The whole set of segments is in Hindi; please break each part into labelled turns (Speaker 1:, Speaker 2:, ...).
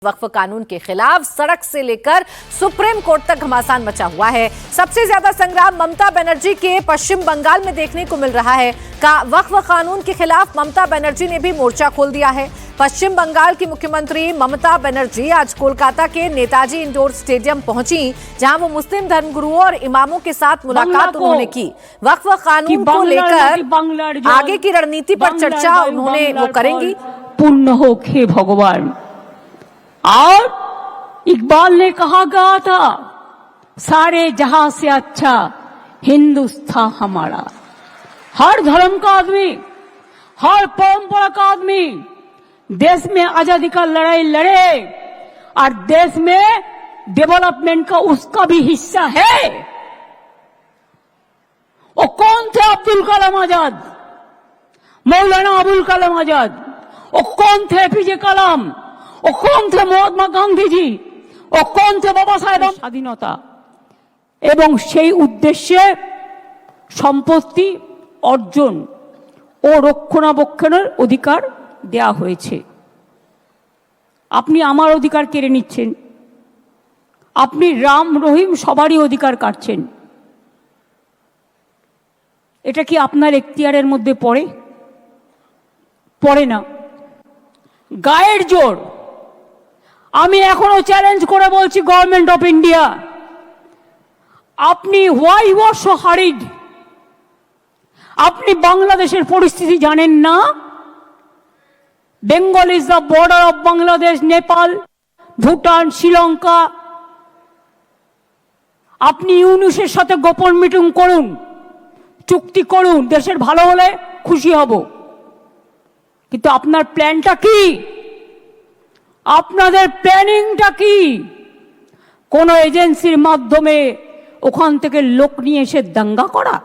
Speaker 1: वक्फ कानून के खिलाफ सड़क से लेकर सुप्रीम कोर्ट तक घमासान मचा हुआ है। सबसे ज्यादा संग्राम ममता बनर्जी के पश्चिम बंगाल में देखने को मिल रहा है। वक्फ कानून के खिलाफ ममता बनर्जी ने भी मोर्चा खोल दिया है। पश्चिम बंगाल की मुख्यमंत्री ममता बनर्जी आज कोलकाता के नेताजी इंडोर स्टेडियम पहुंची, जहां वो मुस्लिम धर्मगुरुओं और इमामों के साथ मुलाकात उन्होंने की। वक्फ कानून को लेकर आगे की रणनीति पर चर्चा उन्होंने वो करेंगी।
Speaker 2: पूर्ण हो खे भगवान। और इकबाल ने कहा गया था, सारे जहां से अच्छा हिंदुस्तान हमारा। हर धर्म का आदमी, हर परंपरा का आदमी देश में आजादी का लड़ाई लड़े और देश में डेवलपमेंट का उसका भी हिस्सा है। वो कौन थे? अब्दुल कलाम आजाद, मौलाना अबुल कलाम आजाद। वो कौन थे? एपीजे कलाम। ও কোন थे? মহাত্মা গান্ধীজি। ও কোন थे? বাবা সাহেব। স্বাধীনতা এবং সেই উদ্দেশ্যে সম্পত্তি অর্জন ও রক্ষণাবেক্ষণের অধিকার দেয়া হয়েছে। আপনি আমার অধিকার কেড়ে নিচ্ছেন, আপনি রাম রহিম সবারই অধিকার কাটছেন। এটা কি আপনার এখতিয়ারের মধ্যে পড়ে? পড়ে না। গায়ের জোর আমি এখনো চ্যালেঞ্জ করে বলছি গভর্নমেন্ট অফ ইন্ডিয়া, আপনি why you are so hurried? আপনি বাংলাদেশের পরিস্থিতি জানেন না? Bengal is the border of Bangladesh, Nepal, Bhutan, Sri Lanka. আপনি ইউনুসের সাথে গোপন মিটিং করুন, চুক্তি করুন, দেশের ভালো হলে খুশি হব। কিন্তু আপনার প্ল্যানটা কি? আপনাদের প্ল্যানিংটা কি? কোন এজেন্সির মাধ্যমে ওখান থেকে লোক নিয়ে এসে দাঙ্গা করা?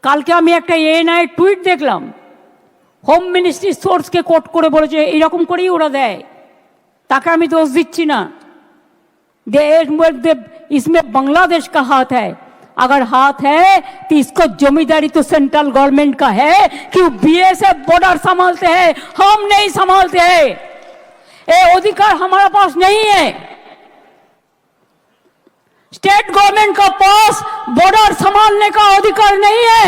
Speaker 2: কালকে আমি একটা এএনআই টুইট দেখলাম, হোম মিনিস্ট্রি সোর্সকে কোট করে বলেছে এইরকম করেই ওরা দেয়। তাকে আমি দোষ দিচ্ছি না। इसमें बांग्लादेश का हाथ है। अगर हाथ है तो इसको जमींदारी तो सेंट्रल गवर्नमेंट का है कि बीएसएफ बॉर्डर संभालते हैं, हम नहीं संभालते हैं। ये अधिकार हमारा पास नहीं है। स्टेट गवर्नमेंट का पास बॉर्डर संभालने का अधिकार नहीं है।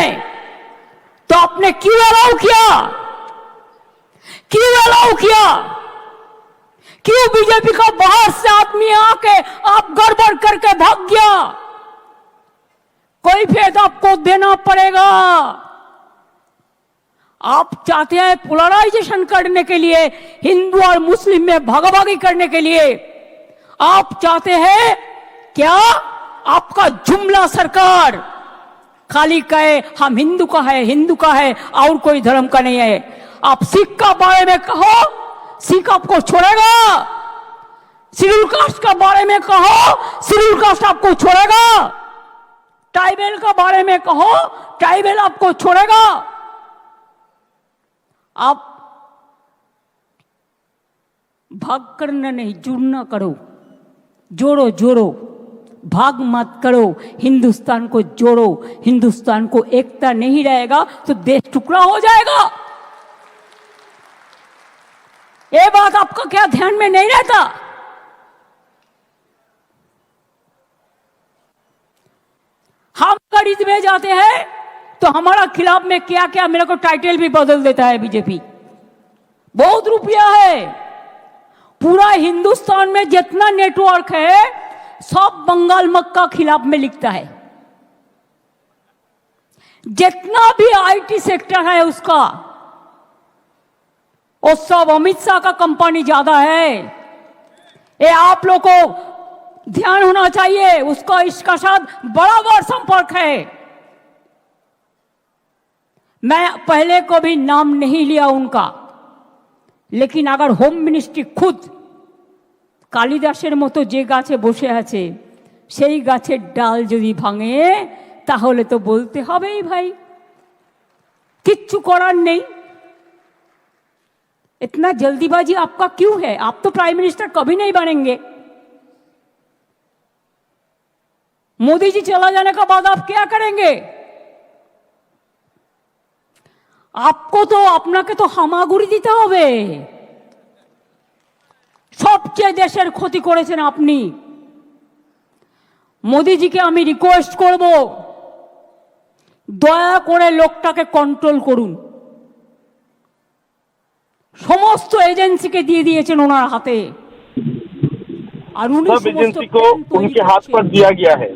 Speaker 2: तो आपने क्यों अलाउ किया? क्यों अलाउ किया? क्यों बीजेपी का बाहर से आदमी आके आप गड़बड़ करके भाग गया? कोई फेद आपको देना पड़ेगा। आप चाहते हैं पोलराइजेशन करने के लिए, हिंदू और मुस्लिम में भागाभागी करने के लिए। आप चाहते हैं क्या? आपका जुमला सरकार खाली कहे हम हिंदू का है, हिंदू का है और कोई धर्म का नहीं है। आप सिख का बारे में कहो, सिख आपको छोड़ेगा। शेड्यूल कास्ट का बारे में कहो, शेड्यूल कास्ट आपको छोड़ेगा। ट्राइबल का बारे में कहो, ट्राइबल आपको छोड़ेगा। आप भाग करना नहीं, जुड़ना करो, जोड़ो जोड़ो, भाग मत करो। हिंदुस्तान को जोड़ो। हिंदुस्तान को एकता नहीं रहेगा तो देश टुकड़ा हो जाएगा। ये बात आपका क्या ध्यान में नहीं रहता? हम खरीद में जाते हैं तो हमारा खिलाफ में क्या क्या मेरे को टाइटल भी बदल देता है बीजेपी। बहुत रुपया है। पूरा हिंदुस्तान में जितना नेटवर्क है सब बंगाल मक्का खिलाफ में लिखता है। जितना भी आईटी सेक्टर है उसका, वो सब अमित शाह का कंपनी ज्यादा है। ये आप लोग को ध्यान होना चाहिए। उसका इसका साथ बराबर संपर्क है। मैं पहले को भी नाम नहीं लिया उनका, लेकिन अगर होम मिनिस्ट्री खुद কালিদাসের মতো যে গাছে বসে আছে সেই গাছের ডাল যদি ভাঙে তাহলে তো বলতে হবেই ভাই, কিচ্ছু করার নেই। इतना जल्दीबाजी आपका क्यों है? आप तो प्राइम मिनिस्टर कभी नहीं बनेंगे। मोदी जी चला जाने के बाद आप क्या करेंगे? आपको तो अपना के तो हामागुड़ी दीते होबे। সবচেয়ে দেশের ক্ষতি করেছেন আপনি। মোদিজিকে আমি রিকোয়েস্ট করব, দয়া করে লোকটাকে কন্ট্রোল করুন। সমস্ত এজেন্সিকে দিয়ে দিয়েছেন ওনার হাতে, আর উনি
Speaker 3: सब एजेंसी को उनके हाथ पर दिया गया है।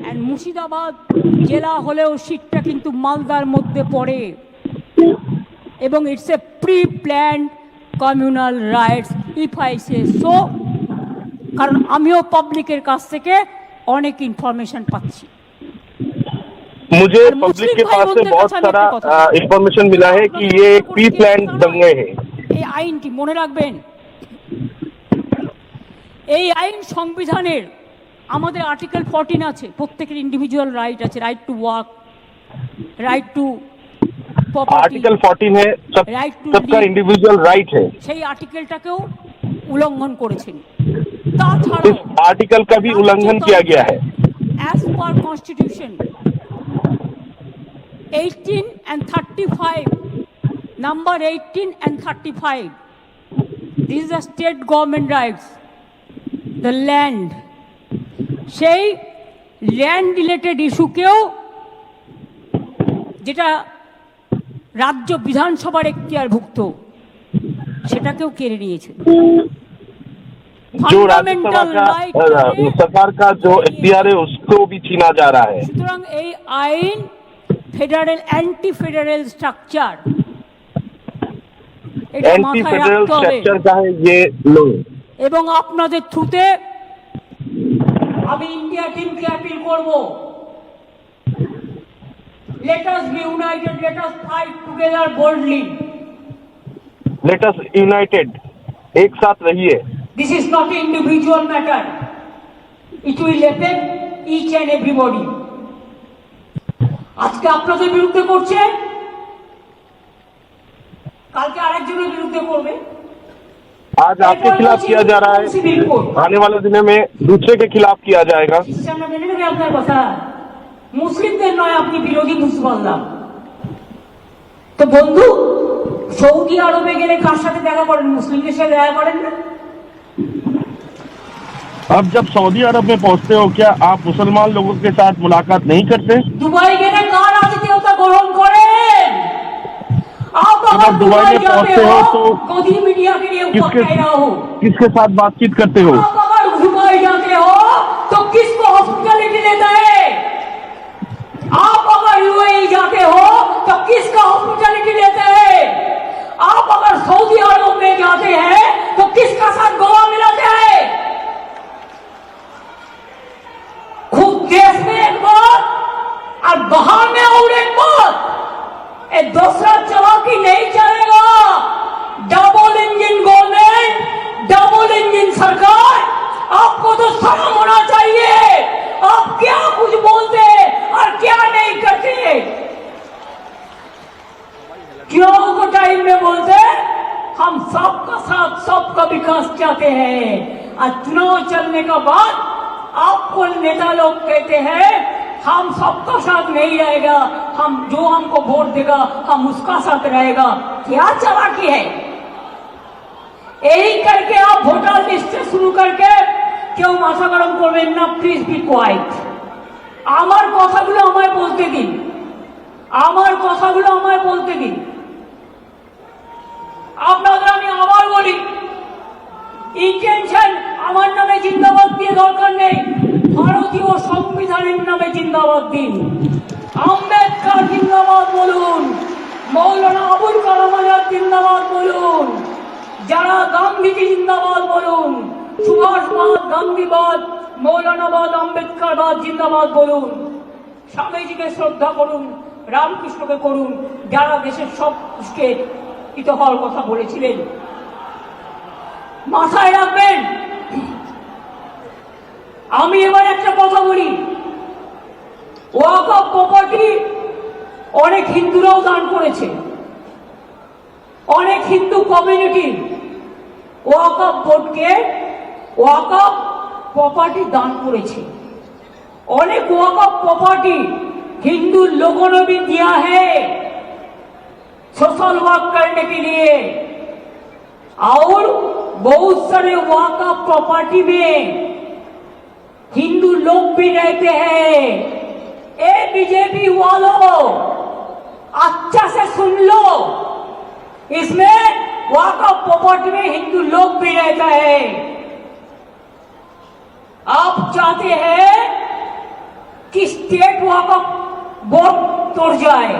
Speaker 2: এন্ড মুর্শিদাবাদ জেলা হলেও সিটটা কিন্তু মালদার মধ্যে পড়ে, এবং it's a pre planned communal rights if I say so, কারণ আমিও পাবলিকের কাছ থেকে অনেক ইনফরমেশন পাচ্ছি।
Speaker 3: मुझे पब्लिक के पास से बहुत सारा इंफॉर्मेशन मिला है कि ये एक प्री प्लान दंगे हैं।
Speaker 2: এই আইনটি মনে রাখবেন, এই আইন সংবিধানের আমাদের আর্টিকেল 14 আছে, প্রত্যেকের ইন্ডিভিজুয়াল রাইট আছে, right to work, right two property,
Speaker 3: article 14 है,
Speaker 2: Right to
Speaker 3: सबका
Speaker 2: live।
Speaker 3: इंडिविजुअल राइट है।
Speaker 2: সেই আর্টিকেলটাকেও উল্লঙ্ঘন করেছেন। তাছাড়াও
Speaker 3: इस आर्टिकल का भी उल्लंघन किया गया है।
Speaker 2: as per constitution 18 and 35, number 18 and 35, this is the state government rights, the land, সেই ল্যান্ড রিলেটেড ইস্যুকেও, যেটা রাজ্য বিধানসভার এখতিয়ারভুক্ত, সেটাকেও কেড়ে নিয়েছে।
Speaker 3: जो राज्यसभा का सरकार का जो एखतियार है उसको भी छीना जा रहा है।
Speaker 2: সুতরাং এই আইন ফেডারেল অ্যান্টি ফেডারেল স্ট্রাকচার, এটা
Speaker 3: एंटी
Speaker 2: মাথায়
Speaker 3: फेडरल
Speaker 2: রাখতে হবে।
Speaker 3: स्ट्रक्चर का है ये लो।
Speaker 2: এবং আপনাদের থ্রুতে আমি ইন্ডিয়া টিমকে অ্যাপিল করব, let us be united, let us fight together boldly.
Speaker 3: Let us United, एक साथ रहिए।
Speaker 2: This is not an individual matter, it will affect each and everybody. আজকে আপনাদের বিরুদ্ধে করছে, কালকে আরেকজনের বিরুদ্ধে করবে।
Speaker 3: आज आपके खिलाफ किया जा रहा है, आने वाले दिनों में दूसरे के खिलाफ किया जाएगा।
Speaker 2: খ্রিস্টানরা মেনে নেবে আপনার কথা, মুসলিমদের নয় আপনি বিরোধী বুঝতে পারলাম। তো বন্ধু, সৌদি আরবে গেলে কার সাথে দেখা করেন? মুসলিমদের সাথে দেখা করেন না?
Speaker 3: अब जब सऊदी अरब में पहुंचते हो क्या आप मुसलमान लोगों के साथ मुलाकात नहीं करते?
Speaker 2: দুবাই গেলে কার আতিথেয়তা গ্রহণ করেন? आप अगर दुबई जाते हो तो मोदी मीडिया के लिए ऊपर कह रहा हो,
Speaker 3: किसके साथ बातचीत करते हो?
Speaker 2: आप अगर दुबई जाते हो तो किसको हॉस्पिटलिटी देता है? आप अगर यूएई जाते हो तो किसका हॉस्पिटलिटी लेते हैं? आप अगर सऊदी अरब में जाते हैं तो किसका साथ गोवा मिलाते हैं? खुद देश में एक बात और बाहर में और एक बात, ये दूसरा चलाकी नहीं चलेगा। Double engine government, double engine सरकार, आपको तो शर्म होना चाहिए। आप क्या कुछ बोलते और क्या नहीं करते। क्यों को टाइम में बोलते हम सबका साथ सबका विकास चाहते हैं, और चुनाव चलने का बाद आपको नेता लोग कहते हैं हम सबका साथ नहीं रहेगा, हम जो हमको वोट देगा हम उसका साथ रहेगा। क्या चालाकी है? यही करके आप वोटर लिस्ट से शुरू करके क्यों माथा गरम করবেন না? Please be quiet. আমার কথাগুলো আমায় বলতে দিন, আমার কথাগুলো আমায় বলতে দিন। আপনাদের আমি আবার বলি, ইন্টেনশন আমার নামে জিন্দাবাদ দিয়ে দরকার নেই, ভারতীয় সংবিধানের নামে জিন্দাবাদ দিন। আম্বেদকর জিন্দাবাদ বলুন, মৌলানা আবুল কালাম আজাদ জিন্দাবাদ বলুন, যারা গান্ধীজি জিন্দাবাদ বলুন, সুভাষবাদ, গান্ধীবাদ, মৌলানাবাদ, আম্বেদকরবাদ জিন্দাবাদ বলুন। স্বামীজিকে শ্রদ্ধা করুন, রামকৃষ্ণকে করুন, যারা দেশের সবকে হিত হওয়ার কথা বলেছিলেন। মাথায় রাখবেন। আমি এবার একটা কথা বলি, ওয়াকফ প্রপার্টি অনেক হিন্দুরাও দান করেছে, অনেক হিন্দু কমিউনিটি ওয়াকফ বোর্ডকে ওয়াকফ प्रॉपर्टी दान करेছে। अनेक वक़्फ़ प्रॉपर्टी हिंदू लोगों ने भी दिया है सोशल वर्क करने के लिए, और बहुत सारे वाका प्रॉपर्टी में हिंदू लोग भी रहते हैं। ए बीजेपी वालों, अच्छा से सुन लो, इसमें वाका प्रॉपर्टी में हिंदू लोग भी रहता है। आप चाहते हैं कि स्टेट वाका बोर्ड तोड़ जाए,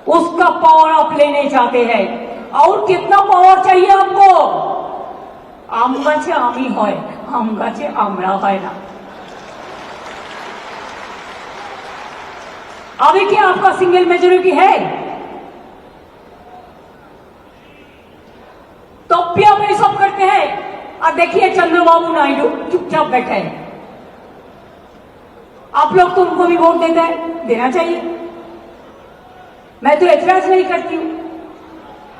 Speaker 2: उसका पावर आप लेने चाहते हैं। और कितना पावर चाहिए आपको? आम गाছে आमी হয়, आम गाছে आमरा হয় ना। अभी क्या आपका सिंगल मेजोरिटी है? तो भी आप ये सब करते हैं। और देखिए चंद्रबाबू नायडू चुपचाप बैठे हैं। आप लोग तो उनको भी वोट देते हैं, देना चाहिए, मैं तो एतराज नहीं करती हूं।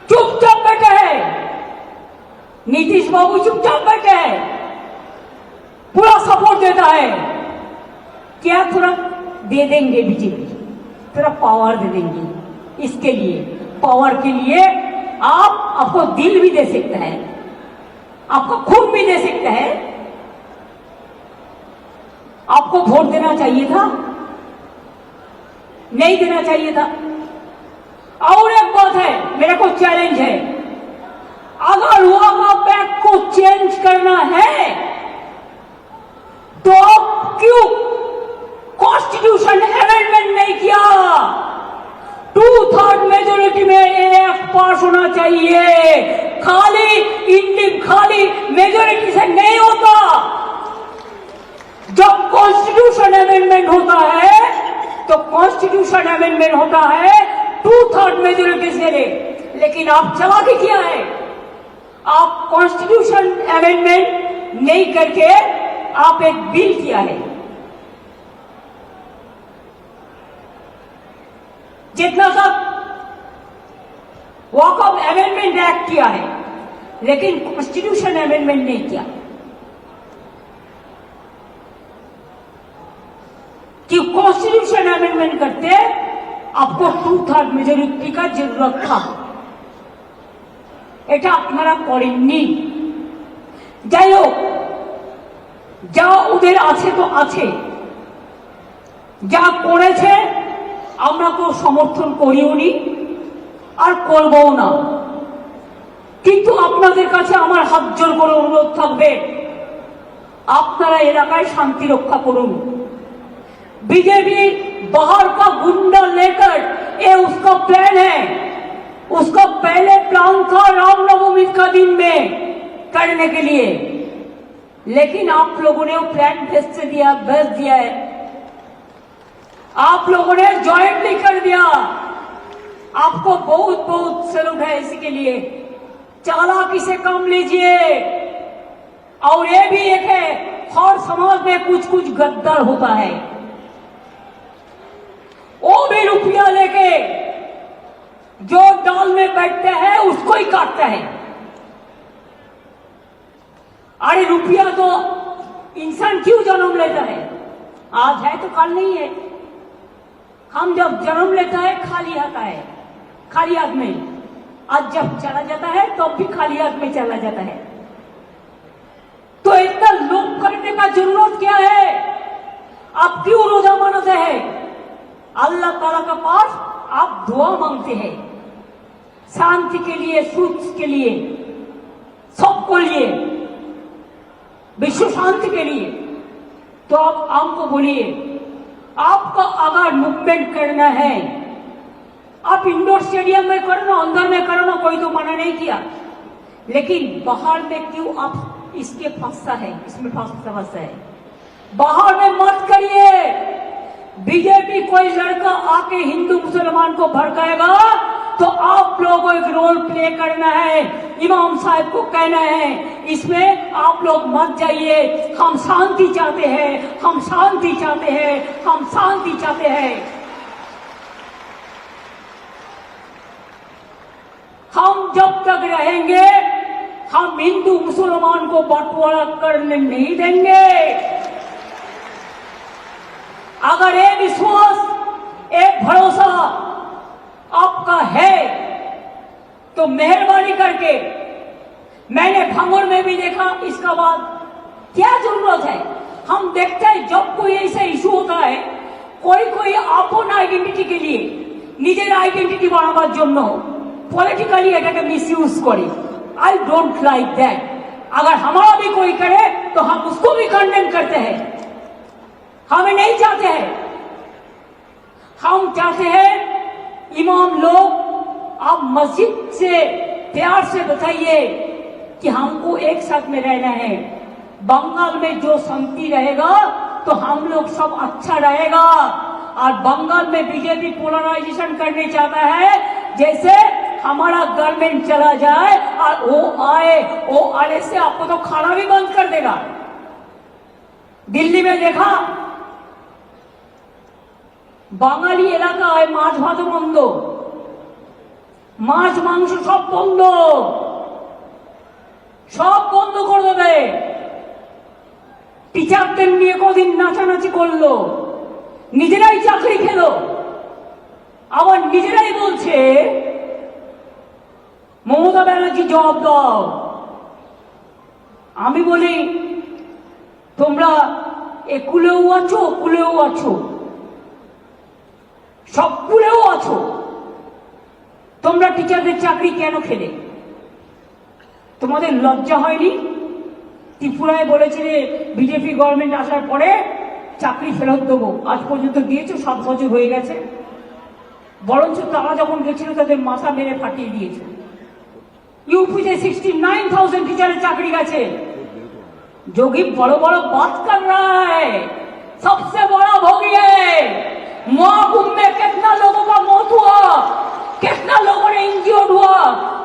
Speaker 2: चुपचाप बैठे हैं। नीतीश बाबू चुपचाप बैठे हैं, पूरा सपोर्ट देता है। क्या थोड़ा दे देंगे बीजेपी, थोड़ा पावर दे देंगे। इसके लिए, पावर के लिए आपको दिल भी दे सकता है, आपको खून भी दे सकता है। आपको वोट देना चाहिए था, नहीं देना चाहिए था। और एक बात है, मेरे को चैलेंज है, अगर वाका पैक्ट को चेंज करना है तो आप क्यों कॉन्स्टिट्यूशन अमेंडमेंट नहीं किया? 2/3 मेजोरिटी में एक्ट पास होना चाहिए। खाली मेजोरिटी से नहीं होता। जब कॉन्स्टिट्यूशन अमेंडमेंट होता है तो कॉन्स्टिट्यूशन अमेंडमेंट होता है 2/3 मेजोरिटी से। लेकिन आप चालाकी किया है, आप कॉन्स्टिट्यूशन अमेंडमेंट नहीं करके आप एक बिल किया है। जितना सा वॉकआउट अमेंडमेंट एक्ट किया है, लेकिन कॉन्स्टिट्यूशन अमेंडमेंट नहीं किया। कि कॉन्स्टिट्यूशन अमेंडमेंट करते आपको 2/3 मेजोरिटी का जरूरत था, এটা আপনারা করেননি। যাই হোক, যা ওদের আছে তো আছে, যা করেছে আমরা তো সমর্থন করিও নি আর করবও না। কিন্তু আপনাদের কাছে আমার হাত জোর করে অনুরোধ থাকবে, আপনারা এলাকায় শান্তি রক্ষা করুন। बीजेपी बाहर का गुंडा लेकर, ये उसका प्लान है। उसका पहले प्लान था रामनवमी का दिन में करने के लिए, लेकिन आप लोगों ने वो प्लान भेज दिया है। आप लोगों ने ज्वाइंटली कर दिया। आपको बहुत बहुत सैल्यूट है इसके लिए। चालाकी से काम लीजिए। और ये भी एक है, हर समाज में कुछ कुछ गद्दार होता है, वो भी रुपया लेके जो डाल में बैठते हैं उसको ही काटता है। अरे रुपया तो इंसान क्यों जन्म लेता है? आज है तो कल नहीं है। हम जब जन्म लेता है खाली आता है, खाली हाथ में। आज जब चला जाता है तब भी खाली हाथ में चला जाता है। तो इतना लोभ करने का जरूरत क्या है? आप क्यों रोजा मानते हैं? अल्लाह ताला का पास आप दुआ मांगते हैं, शांति के लिए, सुख के लिए, सबको लिए, विश्व शांति के लिए। तो आप हमको बोलिए, आपका अगर मूवमेंट करना है, आप इंडोर स्टेडियम में करो ना, अंदर में करो ना, कोई तो मना नहीं किया। लेकिन बाहर में क्यों आप इसके फंसा है, इसमें फंसा है। बाहर में मत करिए। बीजेपी कोई लड़का आके हिंदू मुसलमान को भड़काएगा तो आप लोगों को एक रोल प्ले करना है, इमाम साहब को कहना है, इसमें आप लोग मत जाइए। हम शांति चाहते हैं, हम शांति चाहते हैं, हम शांति चाहते हैं। हम जब तक रहेंगे हम हिंदू मुसलमान को बंटवारा करने नहीं देंगे। अगर ये विश्वास, एक भरोसा आपका है तो मेहरबानी करके मैंने भांगड़ में भी देखा। इसका बाद क्या जरूरत है? हम देखते हैं जब कोई ऐसा इशू होता है, कोई अपन आइडेंटिटी के लिए निजेर आइडेंटिटी বাড়াবার জন্য पॉलिटिकली এটাকে मिसयूज করে। I don't like that. अगर हमारा भी कोई करे तो हम उसको भी कंडेम करते हैं। हमें नहीं चाहते हैं। हम चाहते हैं इमाम लोग, आप मस्जिद से प्यार से बताइए कि हमको एक साथ में रहना है। बंगाल में जो शांति रहेगा तो हम लोग सब अच्छा रहेगा। और बंगाल में बीजेपी पोलराइजेशन करने चाहता है, जैसे हमारा गवर्नमेंट चला जाए और वो आने से आपको तो खाना भी बंद कर देगा। दिल्ली में देखा, বাঙালি এলাকায় মাছ ভাত বন্ধ, মাছ মাংস সব বন্ধ, সব বন্ধ করে দেবে। টিচারদের নিয়ে কদিন নাচানাচি করলো, নিজেরাই চাকরি খেলো, আবার নিজেরাই বলছে মমতা ব্যানার্জি জবাব দাও। আমি বলি তোমরা একুলেও আছো, কুলেও আছো, সব কুলেও আছো। তোমরা টিচারদের চাকরি কেন খেলে? তোমাদের লজ্জা হয়নি? ত্রিপুরায় বলেছিলে বিজেপি গভর্নমেন্ট আসার পরে চাকরি ফেরত দেবো, আজ পর্যন্ত দিয়েছো, 7 বছর হয়ে গেছে। বরঞ্চ তারা যখন গেছিল তাদের মাথা মেরে ফাটিয়ে দিয়েছে। यूपी से 69,000 टीचर चाकरी गए। जोगी बड़ो बड़ो बात कर रहा है, सबसे बड़ा भोगी है। महाकुंभ में कितना लोगों का मौत हुआ, कितना लोगों ने इंजर्ड हुआ,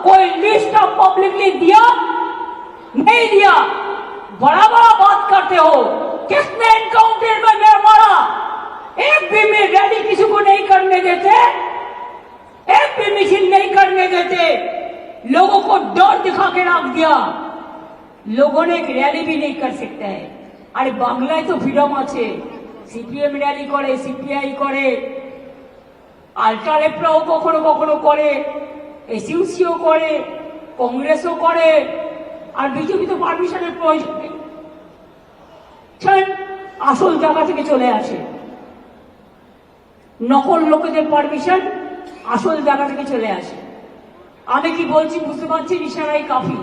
Speaker 2: कोई लिस्ट ऑफ पब्लिकली दिया? नहीं दिया। बड़ा बड़ा बात करते हो। किसने एनकाउंटर में मारा? एक भी में रैली किसी को नहीं करने देते, एक भी मिছিল नहीं करने देते, लोगों को डर दिखा के रख दिया। लोगों ने एक रैली भी नहीं कर सकते है। अरे बांग्लाয় तो फ्रीडम আছে, সিপিএম র‍্যালি করে, সিপিআই করে, আল্ট্রালেফরাও কখনো কখনো করে, এসইউসিও করে, কংগ্রেসও করে, আর বিজেপি তো পারমিশনের প্রয়োজন নেই। আসল জায়গা থেকে চলে আসে, নকল লোকেদের পারমিশন আসল জায়গা থেকে চলে আসে। আমি কি বলছি বুঝতে পারছি, ইশারাই কাফি।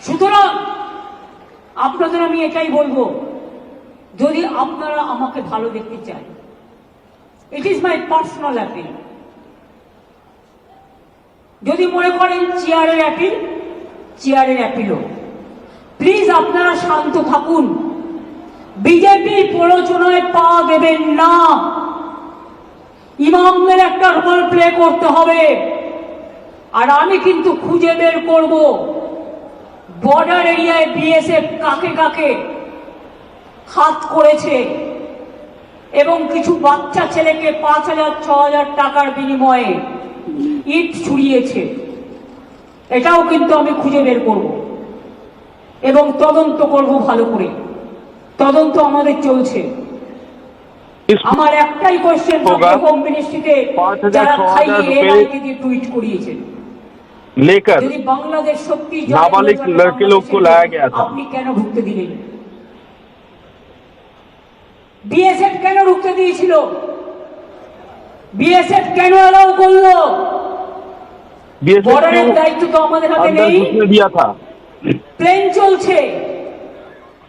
Speaker 2: সুতরাং আপনাদের আমি এটাই বলবো, যদি আপনারা আমাকে ভালো দেখতে চান, it is my personal appeal. যদি মনে করেন চেয়ারের অ্যাপিল, চেয়ারের অ্যাপিলও, প্লিজ আপনারা শান্ত থাকুন, বিজেপির প্ররোচনায় পা দেবেন না। ইমামদের একটা রোল প্লে করতে হবে। আর আমি কিন্তু খুঁজে বের করব বর্ডার এরিয়ায় বিএসএফ কাকে কাকে হাত করেছে এবং কিছু বাচ্চা ছেলেকে 5,000-6,000 টাকার বিনিময়ে ইট ছুড়িয়েছে। এটাও কিন্তু আমি খুঁজে বের করব এবং তদন্ত করব ভালো করে। তদন্ত আমাদের চলছে। আমার একটাই কোশ্চেন থাকবে, হোম মিনিস্ট্রিতে যারা খাইয়ে এনআইকে দিয়ে টুইট করিয়েছেন
Speaker 3: लेकर
Speaker 2: यदि बांग्लादेश शक्ति
Speaker 3: नाबालिग लड़के लोग को लाया गया था,
Speaker 2: আপনি কেন ঢুকতে দিলেন? বিএসএফ কেন ঢুকতে দিয়েছিল? বিএসএফ কেন এলাও করলো? বর্ডারের দায়িত্ব তো আমাদের হাতে নেই।
Speaker 3: दिया था।
Speaker 2: প্লেন চলছে,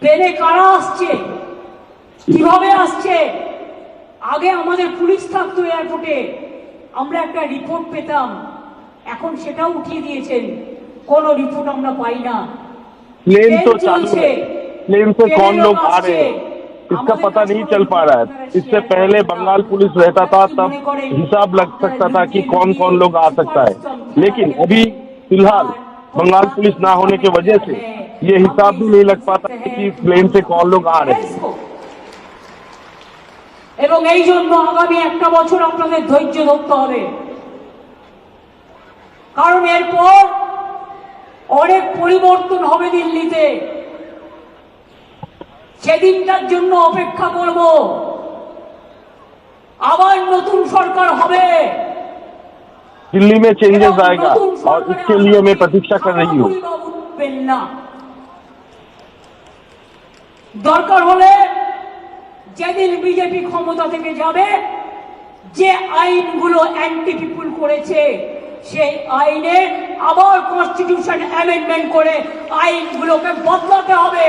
Speaker 2: প্লেনে কারা আসছে, কিভাবে আসছে? আগে আমাদের পুলিশ থাকতো এয়ারপোর্টে, আমরা একটা রিপোর্ট পেতাম, এখন সেটাও উঠিয়ে দিয়েছেন, কোন রিপোর্ট আমরা পাই না।
Speaker 3: प्लेन तो चालू है, प्लेन से कौन लोग आ रहे हैं इसका पता नहीं चल पा रहा है। इससे पहले बंगाल पुलिस रहता था, तब हिसाब लग सकता था कि कौन कौन लोग आ सकता है, लेकिन अभी फिलहाल बंगाल पुलिस ना होने की वजह से ये हिसाब भी नहीं लग पाता कि प्लेन से कौन लोग आ रहे हैं।
Speaker 2: এবং এই জন্য আগামী একটা বছর আপনাদের ধৈর্য ধরতে হবে, কারণ এরপর অনেক পরিবর্তন হবে দিল্লিতে। সেদিনটার জন্য অপেক্ষা করব। আবার নতুন সরকার হবে,
Speaker 3: दिल्ली में चेंजेस आएगा और इसके लिए मैं प्रतीक्षा कर रही हूँ।
Speaker 2: দরকার হলে যেদিন বিজেপি ক্ষমতা থেকে যাবে, যে আইনগুলো অ্যান্টি পিপুল করেছে সেই আইনে আবার কনস্টিটিউশন অ্যামেন্ডমেন্ট করে আইনগুলোকে বদলাতে হবে।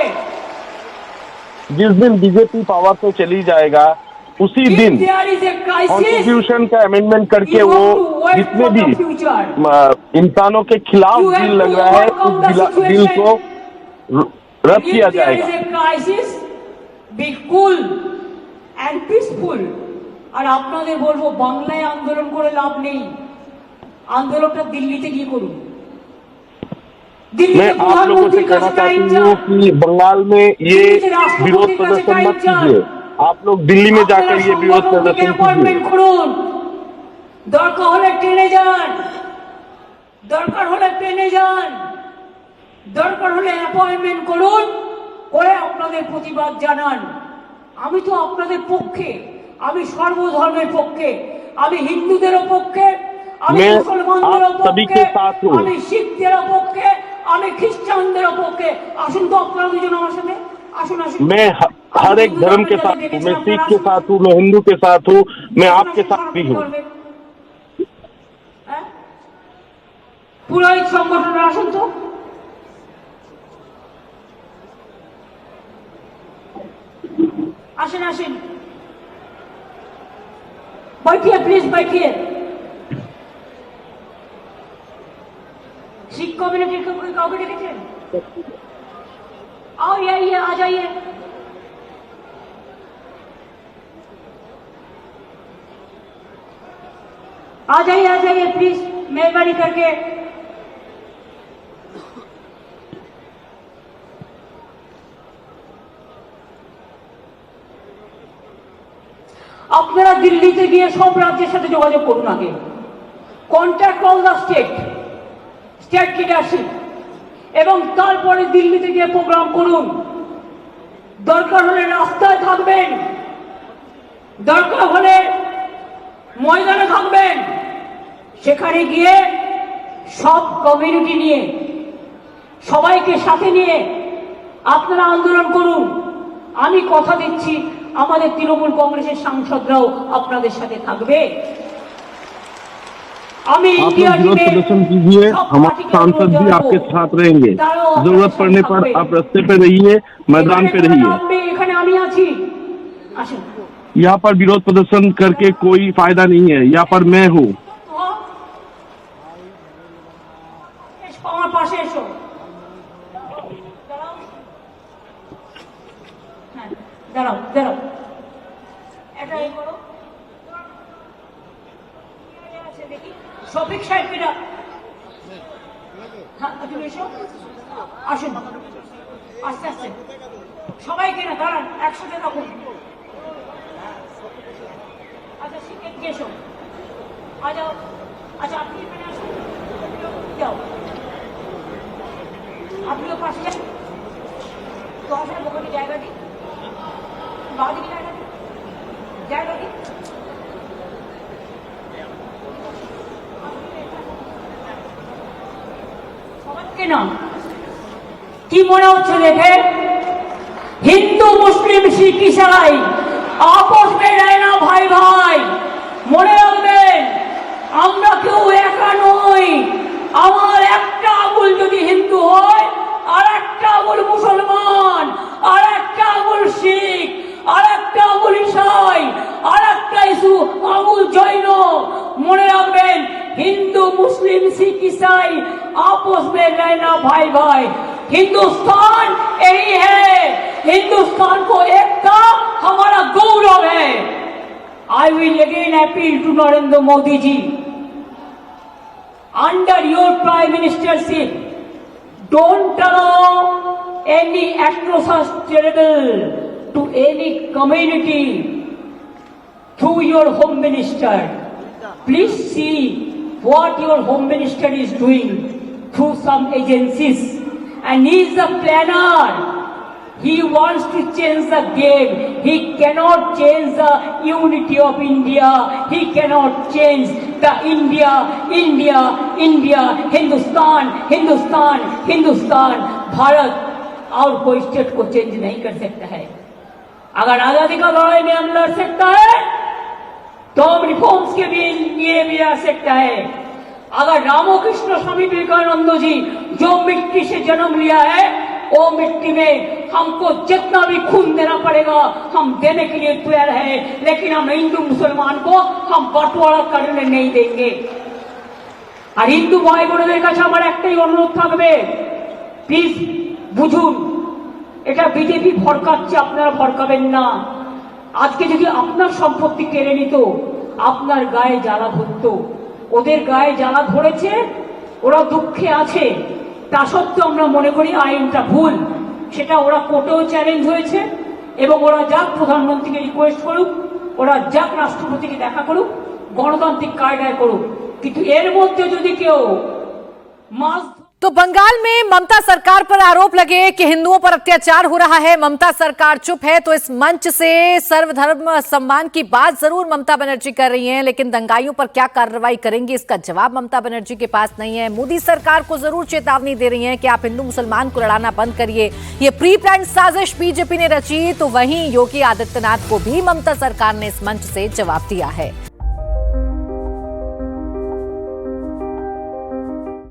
Speaker 3: जिस दिन बीजेपी पावर से चली जाएगा उसी दिन कॉन्स्टिट्यूशन का अमेंडमेंट करके वो जितने भी इंसानों के खिलाफ बिल लग रहा है उस बिल को रद्द किया जाएगा।
Speaker 2: Be cool and peaceful. আর আপনাদের বলবো, বাংলায় আন্দোলন করে লাভ নেই, আন্দোলনটা দিল্লিতে গিয়ে করুন।
Speaker 3: मैं आप लोगों से कहना चाहती हूँ कि बंगाल में ये विरोध प्रदर्शन मत कीजिए, आप लोग दिल्ली में जाकर ये विरोध प्रदर्शन कीजिए।
Speaker 2: দরকার হলে ট্রেনে যান, দরকার হলে ট্রেনে যান, দরকার হলে অ্যাপয়েন্টমেন্ট করুন, করে আপনাদের প্রতিবাদ জানান। আমি তো আপনাদের পক্ষে, আমি সর্বধর্মের পক্ষে, আমি হিন্দুদেরও পক্ষে, আমি মুসলমানদেরও পক্ষে, আমি শিখদেরও পক্ষে, আমি খ্রিস্টানদেরও পক্ষে। আসুন তো আপনারা দুজন আমার সাথে, আসুন আসুন।
Speaker 3: मैं हर एक धर्म के साथ हूँ, मैं सिख के साथ हूँ, मैं हिंदू के साथ हूँ, मैं आपके साथ भी हूँ।
Speaker 2: পুরোহিত সংগঠনের আসুন তো। আসেন আসেন, बैठिए प्लीज बैठिए। सिख कम्युनिटी को कोई काउके डेकेছেন? आओ आइए, आ जाइए। आ जाइए प्लीज, मेहरबानी करके। আপনারা দিল্লিতে গিয়ে সব রাজ্যের সাথে যোগাযোগ করুন, আগে contact all the state leadership, এবং তারপরে দিল্লিতে গিয়ে প্রোগ্রাম করুন। দরকার হলে রাস্তায় থাকবেন, দরকার হলে ময়দানে থাকবেন, সেখানে গিয়ে সব কমিউনিটি নিয়ে, সবাইকে সাথে নিয়ে আপনারা আন্দোলন করুন। আমি কথা দিচ্ছি, আমাদের তৃণমূল কংগ্রেসের সাংসদরাও আপনাদের সাথে থাকবে। আমি इंडिया
Speaker 3: विरोध प्रदर्शन कीजिए, हमारे सांसद भी आपके साथ रहेंगे, जरूरत पड़ने पर आप रास्ते पे रहिए, मैदान पे रहिए।
Speaker 2: এখানে আমি আছি, আসুন।
Speaker 3: यहाँ पर विरोध प्रदर्शन करके कोई फायदा नहीं है, यहाँ पर मैं हूँ।
Speaker 2: আমার পাশে এসো, দাঁড়াও দাঁড়াও, এটা এই করো। শফিক সাহেব কিনা, হ্যাঁ তুমি এসো, আসুন আস্তে আস্তে, সবাই কিনা দাঁড়ান, একসাথে থাকুন। আচ্ছা শিখে এসো, আ যাও। আচ্ছা আপনি এখানে আসুন, যাও, আপনিও পাশে যান। তো আসলে ওখানে জায়গা দিই, বাদিকে জায়গা দিই, জায়গা দিই। সবাইকে না, কি মনে হচ্ছে দেখে? হিন্দু মুসলিম শিখ ইসাই আপস মে रहना ভাই ভাই। মনে রাখবেন, আমরা কেউ একা নই। আমার একটা আঙুল যদি হিন্দু হয়, আর একটা আঙুল মুসলমান, আর একটা আঙুল শিখ, আর একটা আঙুল ইসাই, আর একটা আঙুল জৈন। মনে রাখবেন, हिंदू मुस्लिम सिख ईसाई आपस में रहना भाई भाई। हिंदुस्तान यही है, हिंदुस्तान को एकता हमारा गौरव है। I will again appeal to Narendra Modi ji, under your prime ministership, don't allow any atrocious terrible to any community through your home minister. Please see what your home minister is doing through some agencies, and he is the planner He wants to change the game. He cannot change the unity of India. He cannot change the India, Hindustan, Bharat और कोई स्टेट को चेंज नहीं कर सकता है। अगर आजादी का लड़ाई में हम लड़ सकता है तो हम रिफॉर्म्स के लिए भी आ सकता है। अगर रामकृष्ण स्वामी विवेकानंद जी जो मिट्टी से जन्म लिया है वो मिट्टी में हमको जितना भी खून देना पड़ेगा हम देने के लिए तैयार है, लेकिन हम हिंदू मुसलमान को हम बंटवारा करने नहीं देंगे। আর হিন্দু ভাই বোনদের কাছে আমার একটাই অনুরোধ থাকবে, প্লিজ বুঝুন, এটা বিজেপি ভড়কাচ্ছে, আপনারা ভড়কাবেন না। আজকে যদি আপনার সম্পত্তি কেড়ে নিত আপনার গায়ে জ্বালা ধরতো, ওদের গায়ে জ্বালা ধরেছে, ওরা দুঃখে আছে, তা সত্ত্বেও আমরা মনে করি আইনটা ভুল। সেটা ওরা কোর্টেও চ্যালেঞ্জ হয়েছে এবং ওরা যাক প্রধানমন্ত্রীকে রিকোয়েস্ট করুক, ওরা যাক রাষ্ট্রপতিকে দেখা করুক, গণতান্ত্রিক কায়দায় করুক, কিন্তু এর মধ্যে যদি কেউ মাস।
Speaker 1: तो बंगाल में ममता सरकार पर आरोप लगे कि हिंदुओं पर अत्याचार हो रहा है, ममता सरकार चुप है, तो इस मंच से सर्वधर्म सम्मान की बात जरूर ममता बनर्जी कर रही हैं, लेकिन दंगाइयों पर क्या कार्रवाई करेंगी इसका जवाब ममता बनर्जी के पास नहीं है। मोदी सरकार को जरूर चेतावनी दे रही हैं कि आप हिंदू मुसलमान को लड़ाना बंद करिए, ये प्री प्लान साजिश बीजेपी ने रची। तो वहीं योगी आदित्यनाथ को भी ममता सरकार ने इस मंच से जवाब दिया है।